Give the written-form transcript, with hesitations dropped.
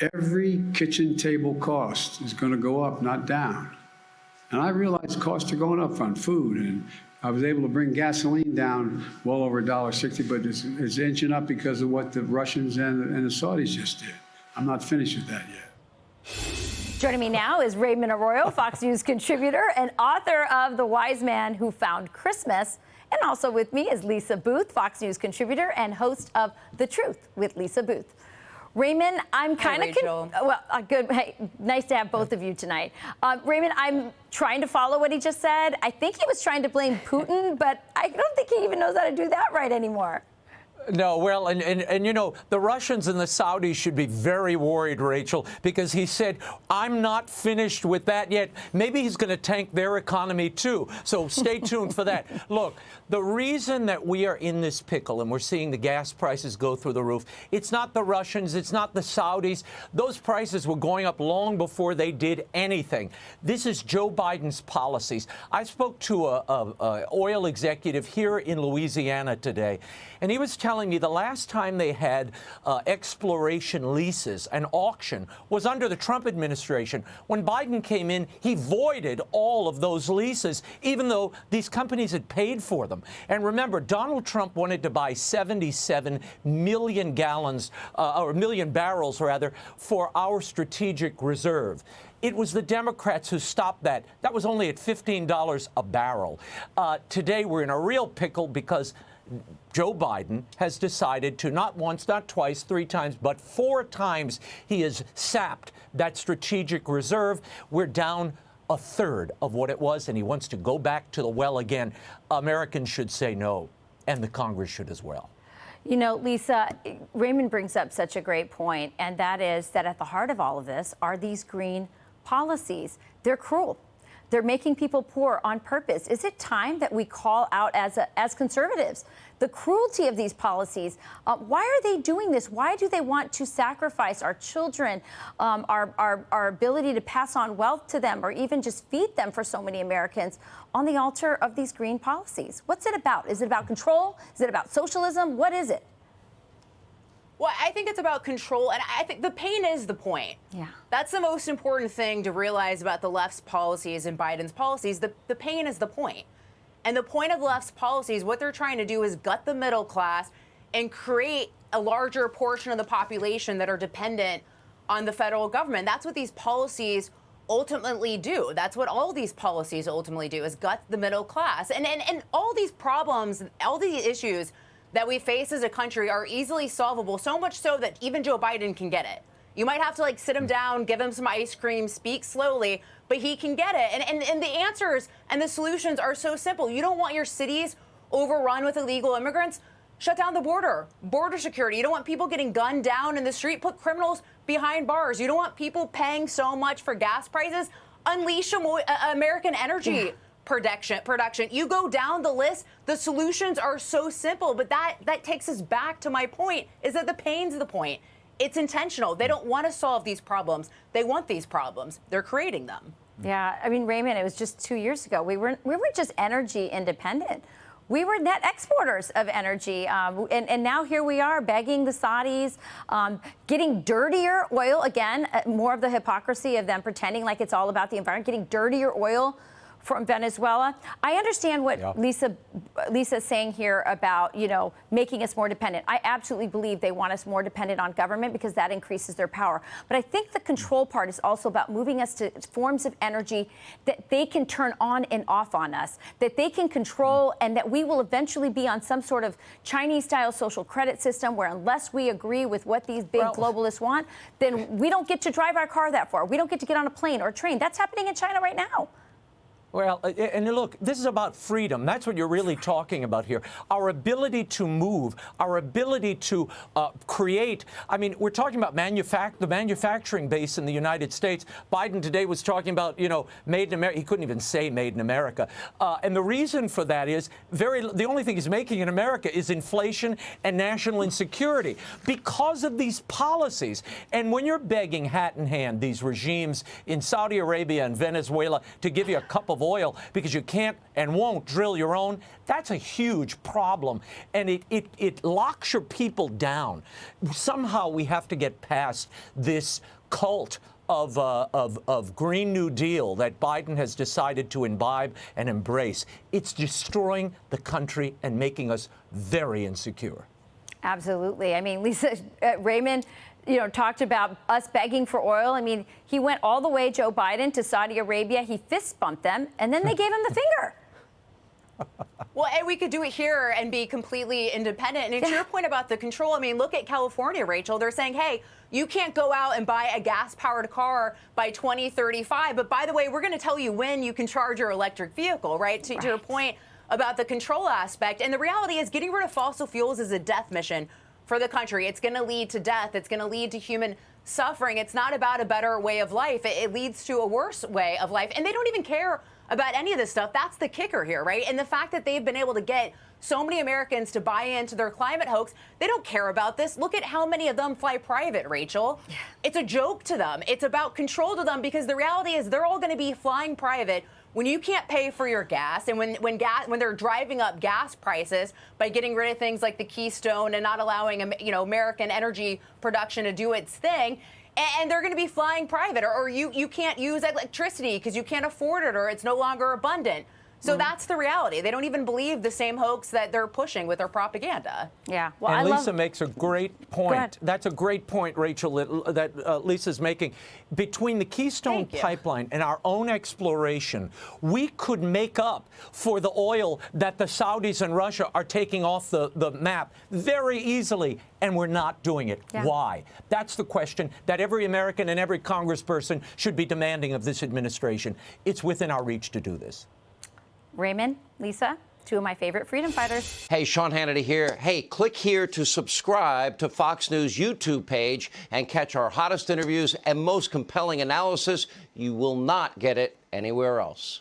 every kitchen table cost is going to go up, not down. And I realize costs are going up on food, and I was able to bring gasoline down well over $1.60, but it's inching up because of what the Russians and the Saudis just did. I'm not finished with that yet. Joining me now is Raymond Arroyo, Fox News contributor and author of The Wise Man Who Found Christmas. And also with me is Lisa Boothe, Fox News contributor and host of The Truth with Lisa Boothe. Raymond, I'm kind of good. Hey, nice to have both of you tonight. Raymond, I'm trying to follow what he just said. I think he was trying to blame Putin, but I don't think he even knows how to do that right anymore. No, well, and you know, the Russians and the Saudis should be very worried, Rachel, because he said, I'm not finished with that yet. Maybe he's going to tank their economy, too. So stay tuned for that. Look, the reason that we are in this pickle and we're seeing the gas prices go through the roof, it's not the Russians, it's not the Saudis. Those prices were going up long before they did anything. This is Joe Biden's policies. I spoke to a oil executive here in Louisiana today, and he was telling me the last time they had exploration leases, an auction, was under the Trump administration. When Biden came in, he voided all of those leases, even though these companies had paid for them. And remember, Donald Trump wanted to buy 77 million gallons, or million barrels, rather, for our strategic reserve. It was the Democrats who stopped that. That was only at $15 a barrel. Today, we're in a real pickle because Joe Biden has decided to not once, not twice, 3 times, but 4 times he has sapped that strategic reserve. We're down a third of what it was, and he wants to go back to the well again. Americans should say no, and the Congress should as well. You know, Lisa, Raymond brings up such a great point, and that is that at the heart of all of this are these green policies. They're cruel. They're making people poor on purpose. Is it time that we call out as conservatives the cruelty of these policies? Why are they doing this? Why do they want to sacrifice our children, our ability to pass on wealth to them, or even just feed them for so many Americans on the altar of these green policies? What's it about? Is it about control? Is it about socialism? What is it? Well, I think it's about control, and I think the pain is the point. Yeah. That's the most important thing to realize about the left's policies and Biden's policies. The pain is the point. And the point of the left's policies, what they're trying to do is gut the middle class and create a larger portion of the population that are dependent on the federal government. That's what these policies ultimately do. That's what all these policies ultimately do, is gut the middle class. And all these problems, all these issues that we face as a country are easily solvable, so much so that even Joe Biden can get it. You might have to sit him down, give him some ice cream, speak slowly, but he can get it. And the answers and the solutions are so simple. You don't want your cities overrun with illegal immigrants? Shut down the border security. You don't want people getting gunned down in the street? Put criminals behind bars. You don't want people paying so much for gas prices? Unleash American energy production. You go down the list, the solutions are so simple, but that takes us back to my point, is that the pain's the point. It's intentional. They don't want to solve these problems. They want these problems. They're creating them. Yeah, I mean, Raymond, it was just 2 years ago. We weren't just energy independent. We were net exporters of energy, and now here we are begging the Saudis, getting dirtier oil, again, more of the hypocrisy of them pretending like it's all about the environment, getting dirtier oil from Venezuela. I understand what Lisa's saying here about, making us more dependent. I absolutely believe they want us more dependent on government because that increases their power. But I think the control part is also about moving us to forms of energy that they can turn on and off on us, that they can control, and that we will eventually be on some sort of Chinese-style social credit system where unless we agree with what these big globalists want, then we don't get to drive our car that far. We don't get to get on a plane or a train. That's happening in China right now. Well, and look, this is about freedom. That's what you're really talking about here. Our ability to move, our ability to create. I mean, we're talking about the manufacturing base in the United States. Biden today was talking about, made in America. He couldn't even say made in America. And the reason for that is the only thing he's making in America is inflation and national insecurity because of these policies. And when you're begging hat in hand these regimes in Saudi Arabia and Venezuela to give you a couple of oil because you can't and won't drill your own, that's a huge problem. And it locks your people down. Somehow we have to get past this cult of Green New Deal that Biden has decided to imbibe and embrace. It's destroying the country and making us very insecure. Absolutely. I mean, Lisa, Raymond, talked about us begging for oil. I mean, he went all the way, Joe Biden, to Saudi Arabia. He fist bumped them, and then they gave him the finger. Well, and we could do it here and be completely independent. And to your point about the control, I mean, look at California, Rachel. They're saying, hey, you can't go out and buy a gas-powered car by 2035. But by the way, we're going to tell you when you can charge your electric vehicle, right? To your point about the control aspect. And the reality is getting rid of fossil fuels is a death mission for the country. It's going to lead to death. It's going to lead to human suffering. It's not about a better way of life. It leads to a worse way of life. And they don't even care about any of this stuff. That's the kicker here, right? And the fact that they've been able to get so many Americans to buy into their climate hoax, they don't care about this. Look at how many of them fly private, Rachel. Yeah. It's a joke to them. It's about control to them because the reality is they're all going to be flying private when you can't pay for your gas and when they're driving up gas prices by getting rid of things like the Keystone and not allowing American energy production to do its thing. And they're going to be flying private, or you can't use electricity because you can't afford it, or it's no longer abundant. So that's the reality. They don't even believe the same hoax that they're pushing with their propaganda. Yeah. Well, and Lisa makes a great point. That's a great point, Rachel, that Lisa's making. Between the Keystone Pipeline and our own exploration, we could make up for the oil that the Saudis and Russia are taking off the map very easily, and we're not doing it. Yeah. Why? That's the question that every American and every congressperson should be demanding of this administration. It's within our reach to do this. Raymond, Lisa, two of my favorite freedom fighters. Hey, Sean Hannity here. Hey, click here to subscribe to Fox News YouTube page and catch our hottest interviews and most compelling analysis. You will not get it anywhere else.